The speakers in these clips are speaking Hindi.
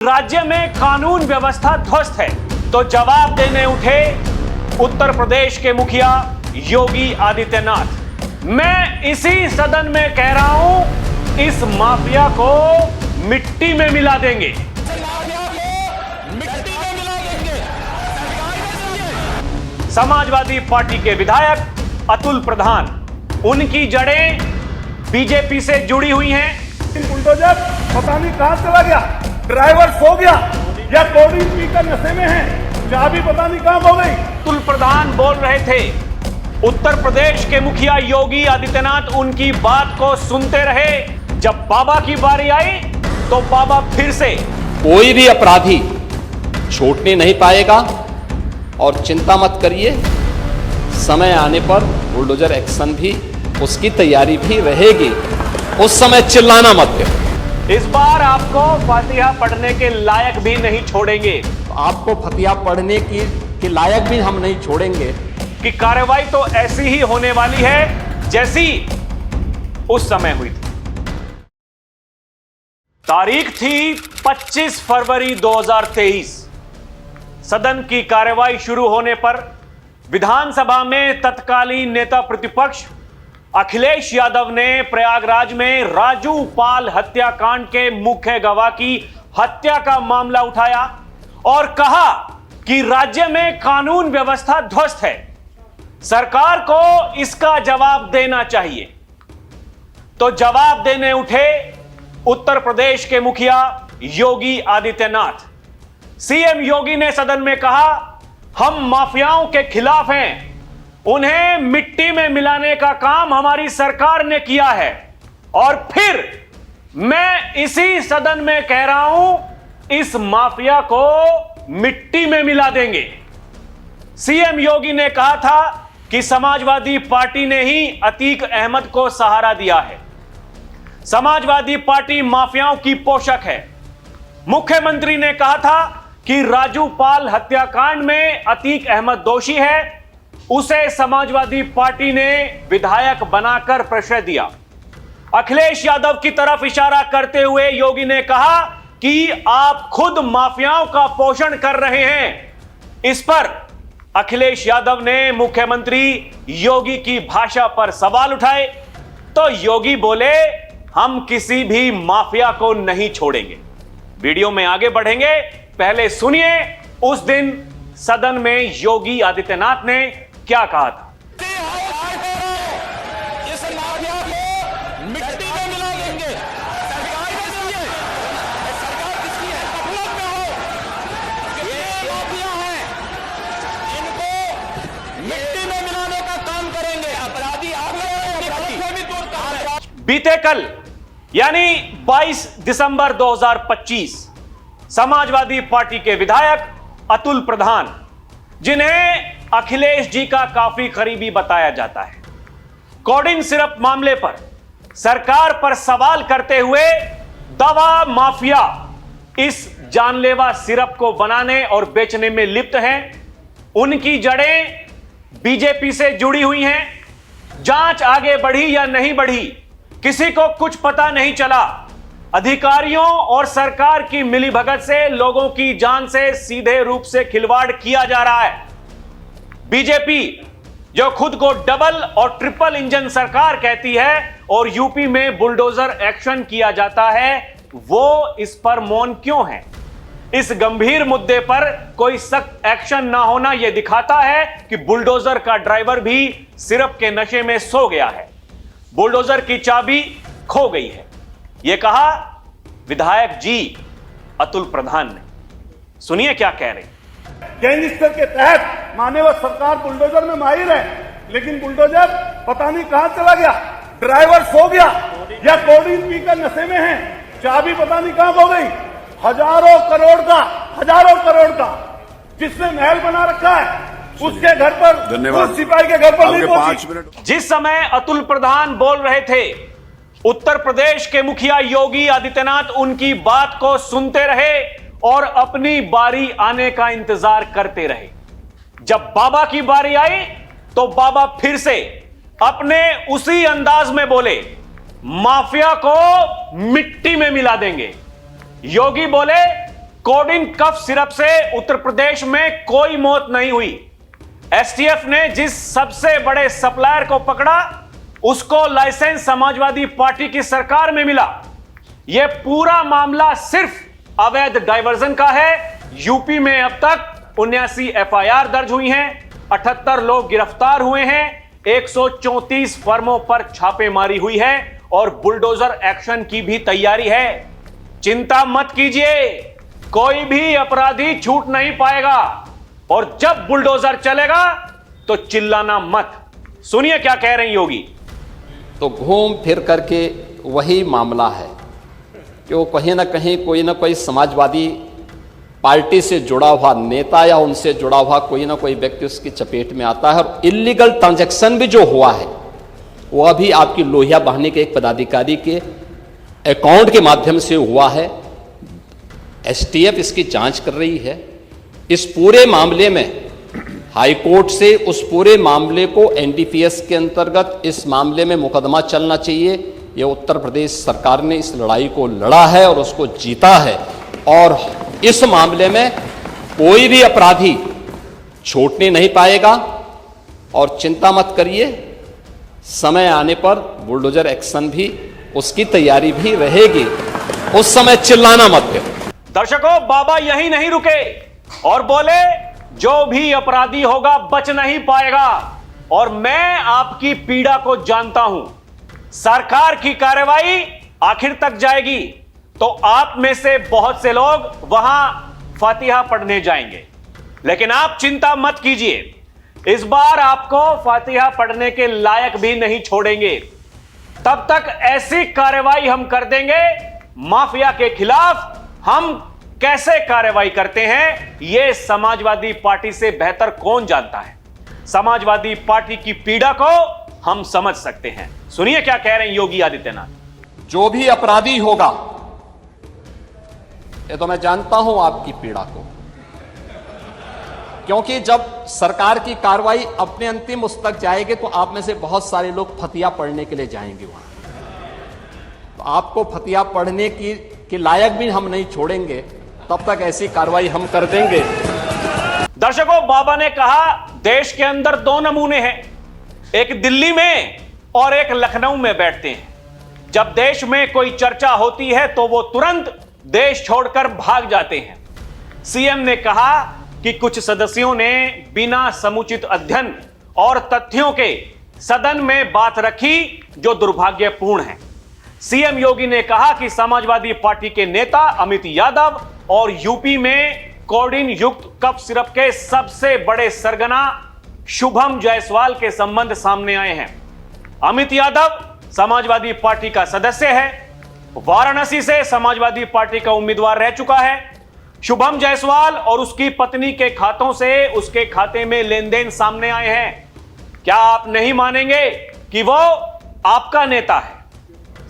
राज्य में कानून व्यवस्था ध्वस्त है तो जवाब देने उठे उत्तर प्रदेश के मुखिया योगी आदित्यनाथ। मैं इसी सदन में कह रहा हूं, इस माफिया को मिट्टी में मिला देंगे। समाजवादी पार्टी के विधायक अतुल प्रधान, उनकी जड़ें बीजेपी से जुड़ी हुई हैं। बुलडोजर पता नहीं कहां चला गया, ड्राइवर सो गया या कोल्ड पीकर नशे में है, चाबी पता नहीं कहां खो गई। अतुल प्रधान बोल रहे थे, उत्तर प्रदेश के मुखिया योगी आदित्यनाथ उनकी बात को सुनते रहे। जब बाबा की बारी आई तो बाबा फिर से कोई भी अपराधी छूटने नहीं पाएगा और चिंता मत करिए, समय आने पर बुलडोजर एक्शन भी, उसकी तैयारी भी रहेगी। उस समय चिल्लाना मत करो। इस बार आपको फातिहा पढ़ने के लायक भी नहीं छोड़ेंगे। आपको फतिहा पढ़ने के लायक भी हम नहीं छोड़ेंगे कि कार्रवाई तो ऐसी ही होने वाली है जैसी उस समय हुई थी। तारीख थी 25 फरवरी 2023। सदन की कार्रवाई शुरू होने पर विधानसभा में तत्कालीन नेता प्रतिपक्ष अखिलेश यादव ने प्रयागराज में राजू पाल हत्याकांड के मुख्य गवाह की हत्या का मामला उठाया और कहा कि राज्य में कानून व्यवस्था ध्वस्त है, सरकार को इसका जवाब देना चाहिए। तो जवाब देने उठे उत्तर प्रदेश के मुखिया योगी आदित्यनाथ। सीएम योगी ने सदन में कहा, हम माफियाओं के खिलाफ हैं, उन्हें मिट्टी में मिलाने का काम हमारी सरकार ने किया है और फिर मैं इसी सदन में कह रहा हूं, इस माफिया को मिट्टी में मिला देंगे। सीएम योगी ने कहा था कि समाजवादी पार्टी ने ही अतीक अहमद को सहारा दिया है, समाजवादी पार्टी माफियाओं की पोषक है। मुख्यमंत्री ने कहा था कि राजू पाल हत्याकांड में अतीक अहमद दोषी है, उसे समाजवादी पार्टी ने विधायक बनाकर प्रश्रय दिया। अखिलेश यादव की तरफ इशारा करते हुए योगी ने कहा कि आप खुद माफियाओं का पोषण कर रहे हैं। इस पर अखिलेश यादव ने मुख्यमंत्री योगी की भाषा पर सवाल उठाए तो योगी बोले, हम किसी भी माफिया को नहीं छोड़ेंगे। वीडियो में आगे बढ़ेंगे, पहले सुनिए उस दिन सदन में योगी आदित्यनाथ ने क्या कहा था। इस माफिया को मिट्टी में मिला देंगे। सरकार किसकी है? सरकार किसकी है? गफलत में हो। ये माफिया हैं, इनको मिट्टी में मिलाने का काम करेंगे। अपराधी आप बीते कल यानी 22 दिसंबर 2025 समाजवादी पार्टी के विधायक अतुल प्रधान, जिन्हें अखिलेश जी का काफी करीबी बताया जाता है, कोडिन सिरप मामले पर सरकार पर सवाल करते हुए दवा माफिया इस जानलेवा सिरप को बनाने और बेचने में लिप्त हैं, उनकी जड़ें बीजेपी से जुड़ी हुई हैं। जांच आगे बढ़ी या नहीं बढ़ी, किसी को कुछ पता नहीं चला। अधिकारियों और सरकार की मिलीभगत से लोगों की जान से सीधे रूप से खिलवाड़ किया जा रहा है। बीजेपी जो खुद को डबल और ट्रिपल इंजन सरकार कहती है और यूपी में बुलडोजर एक्शन किया जाता है, वो इस पर मौन क्यों है? इस गंभीर मुद्दे पर कोई सख्त एक्शन ना होना यह दिखाता है कि बुलडोजर का ड्राइवर भी सिरप के नशे में सो गया है, बुलडोजर की चाबी खो गई है। यह कहा विधायक जी अतुल प्रधान ने। सुनिए क्या कह रहे हैं। गैंगस्टर के तहत मान्यवर सरकार बुलडोजर में माहिर है, लेकिन बुलडोजर पता नहीं कहां चला गया, ड्राइवर सो गया या कोल्ड पीकर नशे में है, चाबी पता नहीं कहां खो गई। हजारों करोड़ का जिसने महल बना रखा है, उसके घर पर, उस सिपाही के घर पर नहीं पहुंची। जिस समय अतुल प्रधान बोल रहे थे, उत्तर प्रदेश के मुखिया योगी आदित्यनाथ उनकी बात को सुनते रहे और अपनी बारी आने का इंतजार करते रहे। जब बाबा की बारी आई तो बाबा फिर से अपने उसी अंदाज में बोले, माफिया को मिट्टी में मिला देंगे। योगी बोले, कोडिन कफ सिरप से उत्तर प्रदेश में कोई मौत नहीं हुई। एसटीएफ ने जिस सबसे बड़े सप्लायर को पकड़ा उसको लाइसेंस समाजवादी पार्टी की सरकार में मिला। यह पूरा मामला सिर्फ अवैध डायवर्जन का है। यूपी में अब तक 79 एफआईआर दर्ज हुई हैं, 78 लोग गिरफ्तार हुए हैं, 134 फर्मों पर छापेमारी हुई है और बुलडोजर एक्शन की भी तैयारी है। चिंता मत कीजिए, कोई भी अपराधी छूट नहीं पाएगा और जब बुलडोजर चलेगा तो चिल्लाना मत। सुनिए क्या कह रही योगी। तो घूम फिर करके वही मामला है कि वो कहीं ना कहीं कोई ना कोई समाजवादी पार्टी से जुड़ा हुआ नेता या उनसे जुड़ा हुआ कोई ना कोई व्यक्ति उसकी चपेट में आता है। और इलीगल ट्रांजैक्शन भी जो हुआ है वह भी आपकी लोहिया बहाने के एक पदाधिकारी के अकाउंट के माध्यम से हुआ है। एसटीएफ इसकी जांच कर रही है। इस पूरे मामले में हाई कोर्ट से उस पूरे मामले को एनडीपीएस के अंतर्गत इस मामले में मुकदमा चलना चाहिए। यह उत्तर प्रदेश सरकार ने इस लड़ाई को लड़ा है और उसको जीता है और इस मामले में कोई भी अपराधी छूटने नहीं पाएगा। और चिंता मत करिए, समय आने पर बुलडोजर एक्शन भी उसकी तैयारी भी रहेगी, उस समय चिल्लाना मत करो। दर्शकों, बाबा यही नहीं रुके और बोले जो भी अपराधी होगा बच नहीं पाएगा। और मैं आपकी पीड़ा को जानता हूं। सरकार की कार्रवाई आखिर तक जाएगी तो आप में से बहुत से लोग वहां फातिहा पढ़ने जाएंगे, लेकिन आप चिंता मत कीजिए, इस बार आपको फातिहा पढ़ने के लायक भी नहीं छोड़ेंगे। तब तक ऐसी कार्रवाई हम कर देंगे, माफिया के खिलाफ हम कैसे कार्रवाई करते हैं यह समाजवादी पार्टी से बेहतर कौन जानता है। समाजवादी पार्टी की पीड़ा को हम समझ सकते हैं। सुनिए क्या कह रहे हैं योगी आदित्यनाथ। जो भी अपराधी होगा, ये तो मैं जानता हूं आपकी पीड़ा को, क्योंकि जब सरकार की कार्रवाई अपने अंतिम उस तक जाएगी तो आप में से बहुत सारे लोग फतिया पढ़ने के लिए जाएंगे वहां। तो आपको फतिया पढ़ने की लायक भी हम नहीं छोड़ेंगे, तब तक ऐसी कार्रवाई हम कर देंगे। दर्शकों, बाबा ने कहा देश के अंदर दो नमूने हैं, एक दिल्ली में और एक लखनऊ में बैठते हैं। जब देश में कोई चर्चा होती है तो वो तुरंत देश छोड़कर भाग जाते हैं। सीएम ने कहा कि कुछ सदस्यों ने बिना समुचित अध्ययन और तथ्यों के सदन में बात रखी जो दुर्भाग्यपूर्ण है। सीएम योगी ने कहा कि समाजवादी पार्टी के नेता अमित यादव और यूपी में कोडिन युक्त कफ सिरप के सबसे बड़े सरगना शुभम जायसवाल के संबंध सामने आए हैं। अमित यादव समाजवादी पार्टी का सदस्य है, वाराणसी से समाजवादी पार्टी का उम्मीदवार रह चुका है। शुभम जायसवाल और उसकी पत्नी के खातों से उसके खाते में लेन देन सामने आए हैं। क्या आप नहीं मानेंगे कि वो आपका नेता है?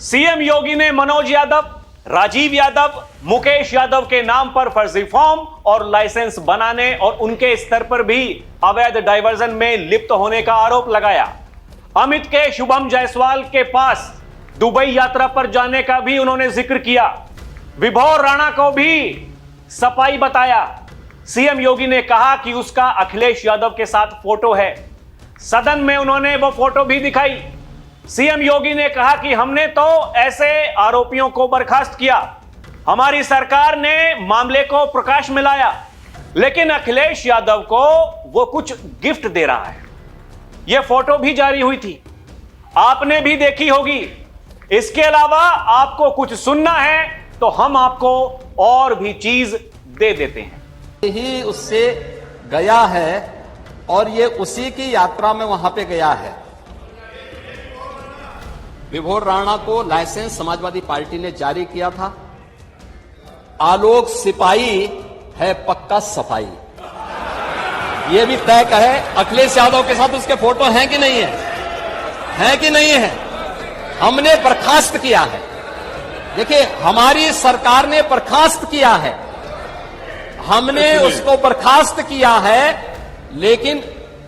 सीएम योगी ने मनोज यादव, राजीव यादव, मुकेश यादव के नाम पर फर्जी फॉर्म और लाइसेंस बनाने और उनके स्तर पर भी अवैध डायवर्जन में लिप्त होने का आरोप लगाया। अमित के शुभम जायसवाल के पास दुबई यात्रा पर जाने का भी उन्होंने जिक्र किया। विभोर राणा को भी सफाई बताया। सीएम योगी ने कहा कि उसका अखिलेश यादव के साथ फोटो है। सदन में उन्होंने वो फोटो भी दिखाई। सीएम योगी ने कहा कि हमने तो ऐसे आरोपियों को बर्खास्त किया, हमारी सरकार ने मामले को प्रकाश में लाया, लेकिन अखिलेश यादव को वो कुछ गिफ्ट दे रहा है। यह फोटो भी जारी हुई थी, आपने भी देखी होगी। इसके अलावा आपको कुछ सुनना है तो हम आपको और भी चीज दे देते हैं। ही उससे गया है और ये उसी की यात्रा में वहां पे गया है। विभोर राणा को लाइसेंस समाजवादी पार्टी ने जारी किया था। आलोक सिपाही है पक्का सफाई, ये भी तय कहे। अखिलेश यादव के साथ उसके फोटो हैं कि नहीं है, हैं कि नहीं है? हमने बर्खास्त किया है। देखिए, हमारी सरकार ने बर्खास्त किया है, हमने उसको बर्खास्त किया है, लेकिन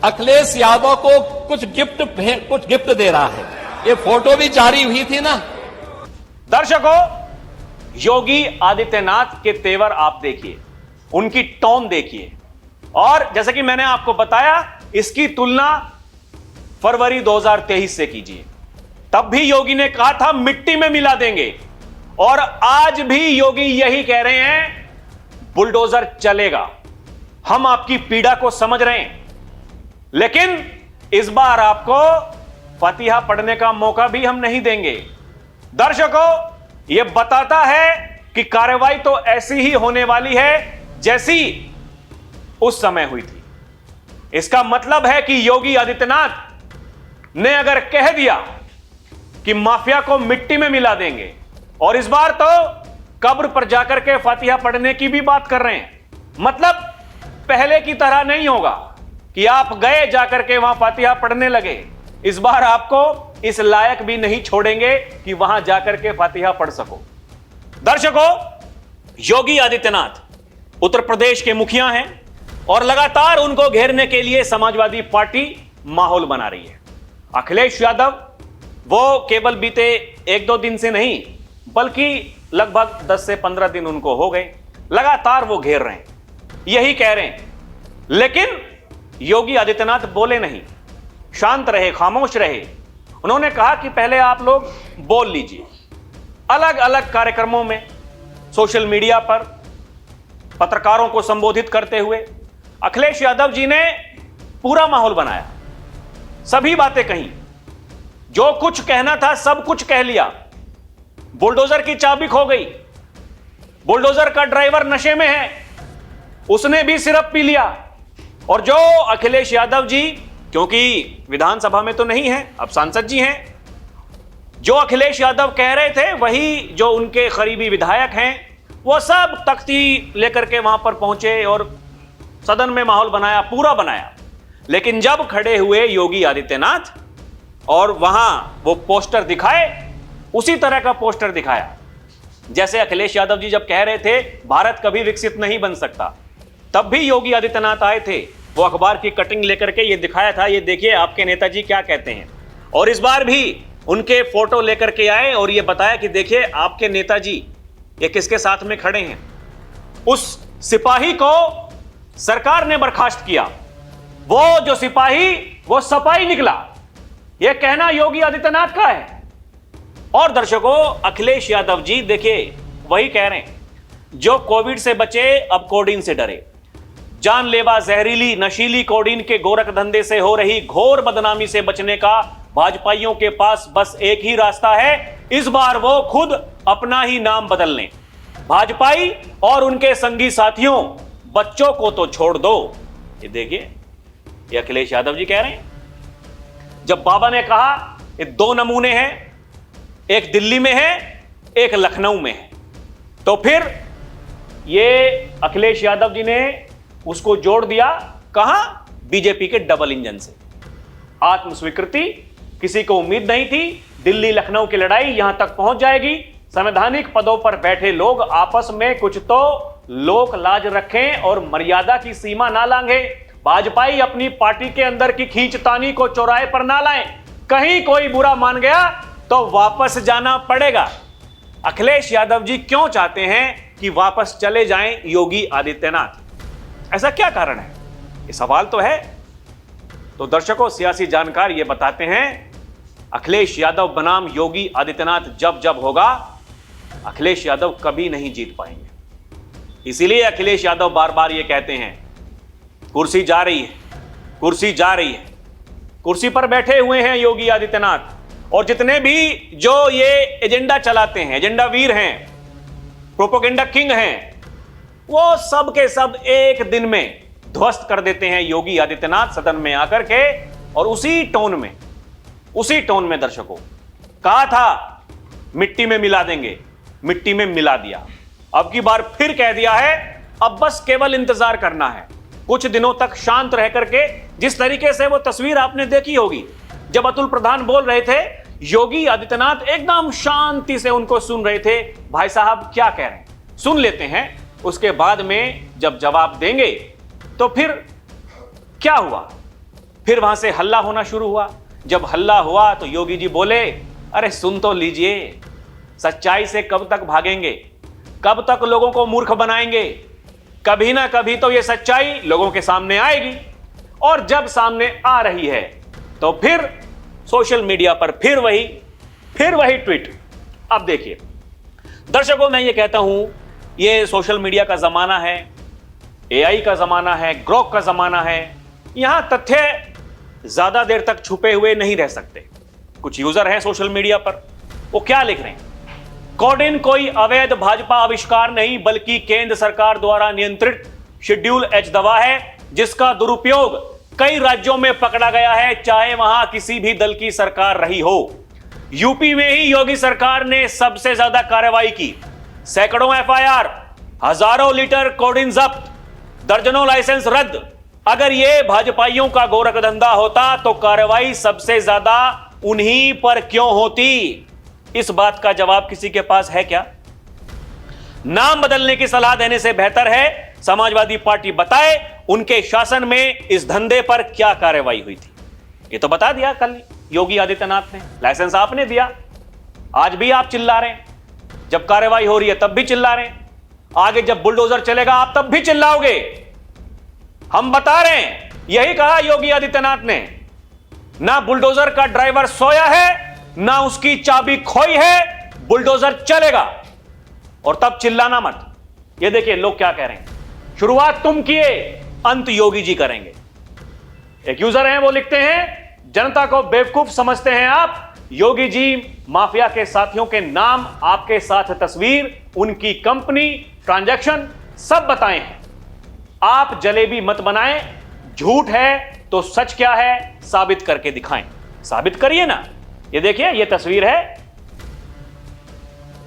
अखिलेश यादव को कुछ गिफ्ट दे रहा है। ये फोटो भी जारी हुई थी ना। दर्शकों, योगी आदित्यनाथ के तेवर आप देखिए, उनकी टोन देखिए। और जैसे कि मैंने आपको बताया, इसकी तुलना फरवरी 2023 से कीजिए। तब भी योगी ने कहा था मिट्टी में मिला देंगे, और आज भी योगी यही कह रहे हैं बुलडोजर चलेगा। हम आपकी पीड़ा को समझ रहे हैं, लेकिन इस बार आपको फतिहा पढ़ने का मौका भी हम नहीं देंगे। दर्शकों, यह बताता है कि कार्रवाई तो ऐसी ही होने वाली है जैसी उस समय हुई थी। इसका मतलब है कि योगी आदित्यनाथ ने अगर कह दिया कि माफिया को मिट्टी में मिला देंगे, और इस बार तो कब्र पर जाकर के फातिहा पढ़ने की भी बात कर रहे हैं, मतलब पहले की तरह नहीं होगा कि आप गए जाकर के वहां फातिहा पढ़ने लगे। इस बार आपको इस लायक भी नहीं छोड़ेंगे कि वहां जाकर के फातिहा पढ़ सको। दर्शकों, योगी आदित्यनाथ उत्तर प्रदेश के मुखिया हैं और लगातार उनको घेरने के लिए समाजवादी पार्टी माहौल बना रही है। अखिलेश यादव वो केवल बीते 1-2 दिन से नहीं, बल्कि लगभग 10 से 15 दिन उनको हो गए, लगातार वो घेर रहे हैं, यही कह रहे हैं। लेकिन योगी आदित्यनाथ बोले नहीं, शांत रहे, खामोश रहे। उन्होंने कहा कि पहले आप लोग बोल लीजिए। अलग अलग कार्यक्रमों में, सोशल मीडिया पर पत्रकारों को संबोधित करते हुए अखिलेश यादव जी ने पूरा माहौल बनाया, सभी बातें कही, जो कुछ कहना था सब कुछ कह लिया। बुलडोजर की चाबी खो गई, बुलडोजर का ड्राइवर नशे में है, उसने भी सिरप पी लिया। और जो अखिलेश यादव जी, क्योंकि विधानसभा में तो नहीं है, अब सांसद जी हैं, जो अखिलेश यादव कह रहे थे वही जो उनके करीबी विधायक हैं, वो सब तख्ती लेकर के वहां पर पहुंचे और सदन में माहौल बनाया, पूरा बनाया। लेकिन जब खड़े हुए योगी आदित्यनाथ और वहां वो पोस्टर दिखाए, उसी तरह का पोस्टर दिखाया जैसे अखिलेश यादव जी जब कह रहे थे भारत कभी विकसित नहीं बन सकता, तब भी योगी आदित्यनाथ आए थे, वो अखबार की कटिंग लेकर के ये दिखाया था, ये देखिए आपके नेताजी क्या कहते हैं। और इस बार भी उनके फोटो लेकर के आए और ये बताया कि देखिए आपके नेताजी ये किसके साथ में खड़े हैं। उस सिपाही को सरकार ने बर्खास्त किया, वो जो सिपाही वो सपाही निकला, यह कहना योगी आदित्यनाथ का है। और दर्शकों, अखिलेश यादव जी देखिए वही कह रहे हैं, जो कोविड से बचे अब कोडीन से डरे। जानलेवा जहरीली नशीली कोडीन के गोरख धंधे से हो रही घोर बदनामी से बचने का भाजपाइयों के पास बस एक ही रास्ता है, इस बार वो खुद अपना ही नाम बदल लें। भाजपाई और उनके संगी साथियों, बच्चों को तो छोड़ दो। ये देखिए, ये अखिलेश यादव जी कह रहे हैं। जब बाबा ने कहा ये 2 नमूने हैं, एक दिल्ली में है, एक लखनऊ में है, तो फिर ये अखिलेश यादव जी ने उसको जोड़ दिया कहां? बीजेपी के डबल इंजन से। आत्मस्वीकृति, किसी को उम्मीद नहीं थी दिल्ली लखनऊ की लड़ाई यहां तक पहुंच जाएगी। संवैधानिक पदों पर बैठे लोग आपस में कुछ तो लोक लाज रखें और मर्यादा की सीमा ना लांघे। भाजपाई अपनी पार्टी के अंदर की खींचतानी को चौराहे पर ना लाएं। कहीं कोई बुरा मान गया तो वापस जाना पड़ेगा। अखिलेश यादव जी क्यों चाहते हैं कि वापस चले जाएं योगी आदित्यनाथ? ऐसा क्या कारण है? ये सवाल तो है। तो दर्शकों, सियासी जानकार ये बताते हैं, अखिलेश यादव बनाम योगी आदित्यनाथ जब जब होगा, अखिलेश यादव कभी नहीं जीत पाएंगे। इसीलिए अखिलेश यादव बार बार ये कहते हैं कुर्सी जा रही है, कुर्सी जा रही है। कुर्सी पर बैठे हुए हैं योगी आदित्यनाथ, और जितने भी जो ये एजेंडा चलाते हैं, एजेंडा वीर हैं, प्रोपोगेंडा किंग हैं, वो सब के सब एक दिन में ध्वस्त कर देते हैं योगी आदित्यनाथ सदन में आकर के। और उसी टोन में दर्शकों कहा था मिट्टी में मिला देंगे, मिट्टी में मिला दिया। अब की बार फिर कह दिया है, अब बस केवल इंतजार करना है। कुछ दिनों तक शांत रह करके, जिस तरीके से वो तस्वीर आपने देखी होगी जब अतुल प्रधान बोल रहे थे, योगी आदित्यनाथ एकदम शांति से उनको सुन रहे थे। भाई साहब क्या कह रहे हैं, सुन लेते हैं, उसके बाद में जब जवाब देंगे तो फिर क्या हुआ? फिर वहां से हल्ला होना शुरू हुआ। जब हल्ला हुआ तो योगी जी बोले, अरे सुन तो लीजिए, सच्चाई से कब तक भागेंगे? कब तक लोगों को मूर्ख बनाएंगे? कभी ना कभी तो यह सच्चाई लोगों के सामने आएगी, और जब सामने आ रही है तो फिर सोशल मीडिया पर फिर वही ट्वीट। अब देखिए दर्शकों, मैं ये कहता हूं, ये सोशल मीडिया का जमाना है, एआई का जमाना है, ग्रोक का जमाना है। यहां तथ्य ज्यादा देर तक छुपे हुए नहीं रह सकते। कुछ यूजर हैं सोशल मीडिया पर, वो क्या लिख रहे हैं? कोडिन कोई अवैध भाजपा आविष्कार नहीं, बल्कि केंद्र सरकार द्वारा नियंत्रित शेड्यूल एच दवा है, जिसका दुरुपयोग कई राज्यों में पकड़ा गया है, चाहे वहां किसी भी दल की सरकार रही हो। यूपी में ही योगी सरकार ने सबसे ज्यादा कार्रवाई की। सैकड़ों एफआईआर, हजारों लीटर कोडिन जब्त, दर्जनों लाइसेंस रद्द। अगर यह भाजपाइयों का गोरख धंधा होता तो कार्रवाई सबसे ज्यादा उन्हीं पर क्यों होती? इस बात का जवाब किसी के पास है क्या? नाम बदलने की सलाह देने से बेहतर है समाजवादी पार्टी बताए उनके शासन में इस धंधे पर क्या कार्रवाई हुई थी। ये तो बता दिया कल योगी आदित्यनाथ ने, लाइसेंस आपने दिया। आज भी आप चिल्ला रहे हैं, जब कार्रवाई हो रही है तब भी चिल्ला रहे हैं, आगे जब बुलडोजर चलेगा आप तब भी चिल्लाओगे। हम बता रहे हैं, यही कहा योगी आदित्यनाथ ने, ना बुलडोजर का ड्राइवर सोया है, ना उसकी चाबी खोई है, बुलडोजर चलेगा। और तब चिल्लाना मत। ये देखिए लोग क्या कह रहे हैं, शुरुआत तुम किए, अंत योगी जी करेंगे। एक यूजर हैं, वो लिखते हैं, जनता को बेवकूफ समझते हैं आप। योगी जी माफिया के साथियों के नाम, आपके साथ तस्वीर, उनकी कंपनी, ट्रांजैक्शन सब बताए हैं। आप जलेबी मत बनाएं, झूठ है तो सच क्या है साबित करके दिखाएं। साबित करिए ना। ये देखिए, ये तस्वीर है,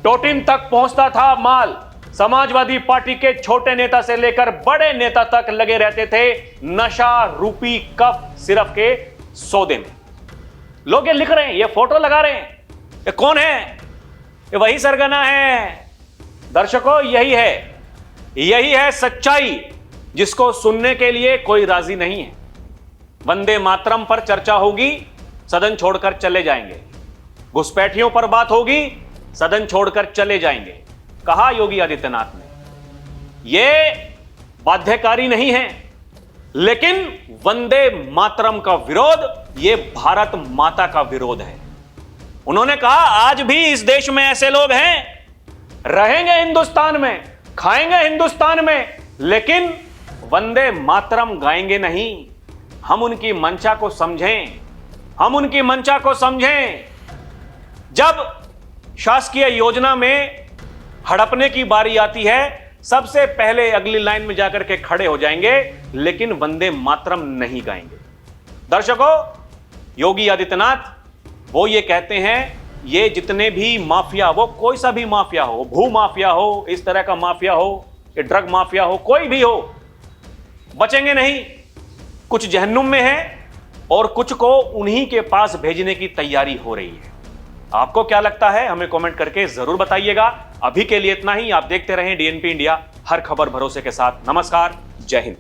टोटिन तक पहुंचता था माल। समाजवादी पार्टी के छोटे नेता से लेकर बड़े नेता तक लगे रहते थे नशा रूपी कफ सिर्फ के सौदे में। लोग ये लिख रहे हैं, ये फोटो लगा रहे हैं। ये कौन है? ये वही सरगना है। दर्शकों, यही है सच्चाई, जिसको सुनने के लिए कोई राजी नहीं है। वंदे मातरम पर चर्चा होगी, सदन छोड़कर चले जाएंगे। घुसपैठियों पर बात होगी, सदन छोड़कर चले जाएंगे। कहा योगी आदित्यनाथ ने। यह बाध्यकारी नहीं है, लेकिन वंदे मातरम का विरोध यह भारत माता का विरोध है। उन्होंने कहा, आज भी इस देश में ऐसे लोग हैं, रहेंगे हिंदुस्तान में, खाएंगे हिंदुस्तान में, लेकिन वंदे मातरम गाएंगे नहीं। हम उनकी मंशा को समझें, जब शासकीय योजना में हड़पने की बारी आती है, सबसे पहले अगली लाइन में जाकर के खड़े हो जाएंगे, लेकिन वंदे मातरम नहीं गाएंगे। दर्शकों, योगी आदित्यनाथ वो ये कहते हैं, ये जितने भी माफिया, वो कोई सा भी माफिया हो, भू माफिया हो, इस तरह का माफिया हो, ये ड्रग माफिया हो, कोई भी हो, बचेंगे नहीं। कुछ जहन्नुम में है और कुछ को उन्हीं के पास भेजने की तैयारी हो रही है। आपको क्या लगता है? हमें कमेंट करके जरूर बताइएगा। अभी के लिए इतना ही। आप देखते रहें डीएनपी इंडिया, हर खबर भरोसे के साथ। नमस्कार, जय हिंद।